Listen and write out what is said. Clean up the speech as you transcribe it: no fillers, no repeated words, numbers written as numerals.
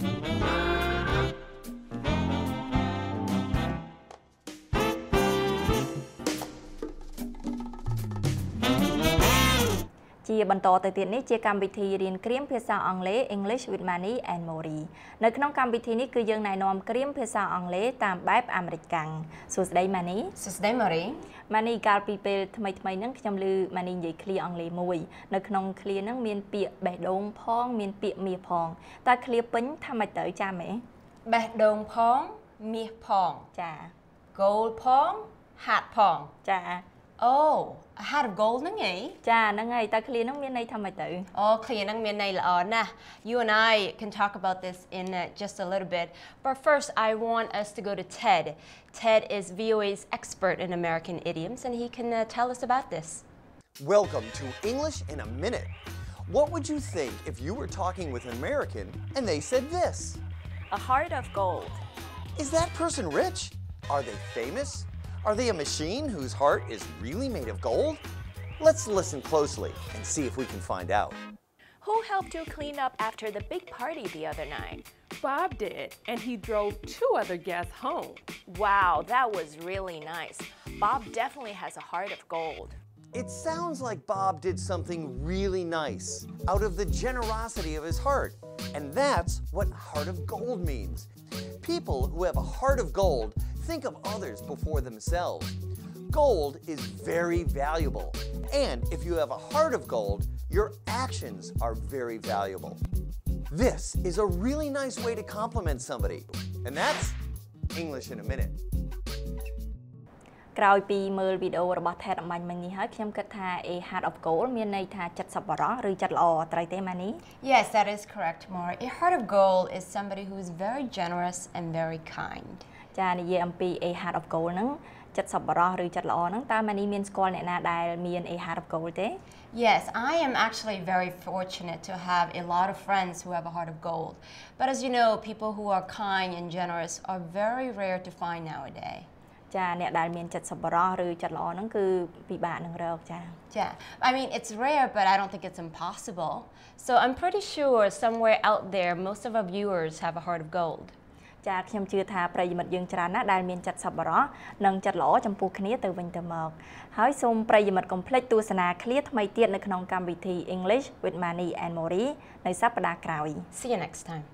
ជាបន្តទៅទៀតនេះជាកម្មវិធីរៀនក្រៀមភាសាអង់គ្លេស English with Manny and Mori នៅក្នុងកម្មវិធីនេះគឺយើងណែនាំក្រៀមភាសាអង់គ្លេសតាមបែបអាមេរិកកាំងសួស្តី Manny សួស្តី Mori Manny កាលពីពេលថ្មីហ្នឹងខ្ញុំឮ Manny និយាយឃ្លាអង់គ្លេសមួយនៅក្នុងឃ្លាហ្នឹងមានពាក្យបេះដូងផងមានពាក្យមាសផងតើឃ្លាពេញថាម៉េចទៅចាមែបេះដូងផងមាសផងចា gold ផង hat ផងចា Oh a hat of gold ហ្នឹងហីចាហ្នឹងហើយតើឃ្លាហ្នឹងមានន័យថាម៉េចទៅអូឃ្លាហ្នឹងមានន័យល្អណាស់ You and I can talk about this in just a little bit but first I want us to go to Ted. Ted is VOA's expert in American idioms and he can tell us about this. Welcome to English in a Minute. What would you think if you were talking with an American and they said this? A heart of gold. Is that person rich? Are they famous? Are they a machine whose heart is really made of gold? Let's listen closely and see if we can find out. Who helped you clean up after the big party the other night? Bob did, and he drove 2 other guests home. Wow, that was really nice. Bob definitely has a heart of gold. It sounds like Bob did something really nice out of the generosity of his heart. And that's what heart of gold means. People who have a heart of gold think of others before themselves. Gold is very valuable. And if you have a heart of gold, your actions are very valuable. This is a really nice way to compliment somebody. And that's English in a Minute. ក្រោយពីមើលវីដេអូរបស់ Ted អំបញ្ញមិញនេះហើយខ្ញុំគិតថា A heart of gold មានន័យថាចិត្តសប្បុរសឬចិត្តល្អត្រូវទេ Manny Yes that is correct Mori A heart of gold is somebody who is very generous and very kind ចានិយាយអំពី A heart of gold ហ្នឹងចិត្តសប្បុរសឬចិត្តល្អហ្នឹងតើ Manny មានស្គាល់អ្នកណាដែលមាន A heart of gold ទេ Yes I am actually very fortunate to have a lot of friends who have a heart of gold but as you know people who are kind and generous are very rare to find nowadaysចាអ្នកដែលមានចិត្តសប្បុរសឬចិត្តល្អហ្នឹងគឺពិបាកនឹងរកចា Yeah I mean it's rare but I don't think it's impossible so I'm pretty sure somewhere out there most of our viewers have a heart of gold ចាខ្ញុំជឿថាប្រិយមិត្តយើងច្រើនណាស់ដែលមានចិត្តសប្បុរសនិងចិត្តល្អចំពោះគ្នាទៅវិញទៅមកហើយសូមប្រិយមិត្តកុំភ្លេចទស្សនាឃ្លាថ្មីទៀតនៅក្នុងកម្មវិធី English with Manny and Mori នៅសប្តាហ៍ក្រោយ See you next time